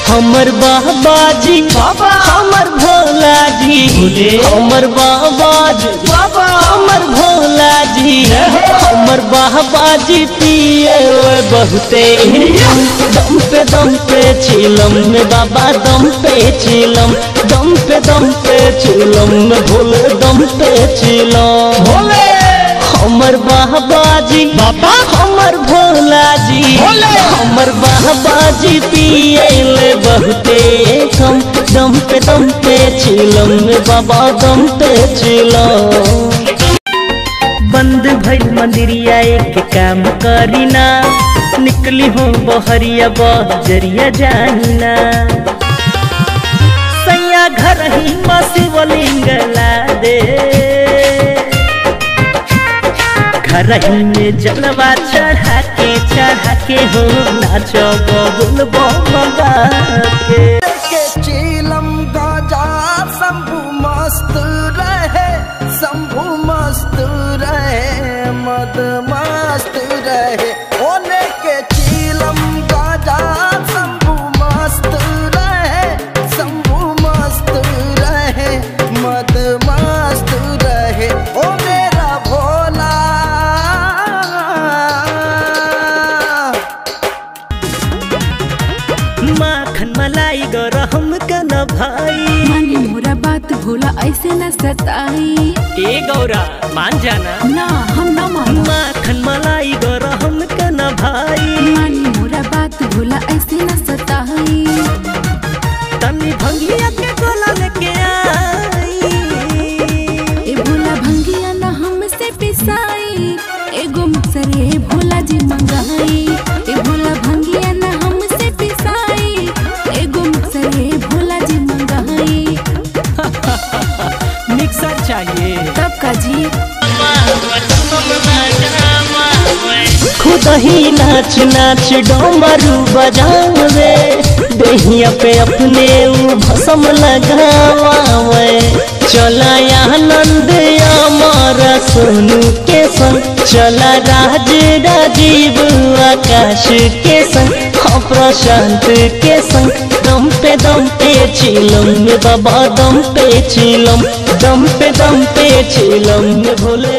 हमर बाबाजी बाबा हमर भोला जी हमर बाबाजी बाबा हमर भोला जी हमर बाबाजी पिए बहुते दम पे चिलम में बाबा दम पे चिलम दम पे चिलम में भोले दम पे चिलम भोले हमर बाबाजी बाबा हमर भोला जी हमर बाबाजी पिए बहुते कम दम पे चिलम में बाबा दम पे चिलम। बंद भइल मंदिरिया एक काम करीना निकली हो बहरिया बजरिया जानिना सैया घर ही शिवलिंग ला दे घर ही में जलवा चढ़ा के हो नाचो बबुल बगा के चीलम गाजा शंभु मस्त रहे मद मस्त रहे ओने के चीलम गाजा शंभु मस्त रहे मद मस्त रहे ओ मेरा भोला माखन मलाई गर हम कन भाई मानी मोरा बात भोला ऐसे न सताई ए गौरा मान जाना ना हम न मानो माखन मलाई गर हम कन भाई मानी मोरा बात भोला ऐसे न सताई तनी भंगिया के गोला लेके आई ए भोला भंगिया न हमसे पिसाई एगो मुक्सरे भोला जी मंगाई ए भोला भंगिया न हमसे पिसाई एगो मुक्सरे भोला जी मंगाई मिक्सर चाहिए तब का जी खुद ही नाच नाच डमरू बजावे देहिया पे अपने भसम लगावे चला आनंद अमर सोनू के संग चला राज राजीव आकाश के संग प्रशांत के संग दम पे चिलम में बाबा दम पे चिलम भोले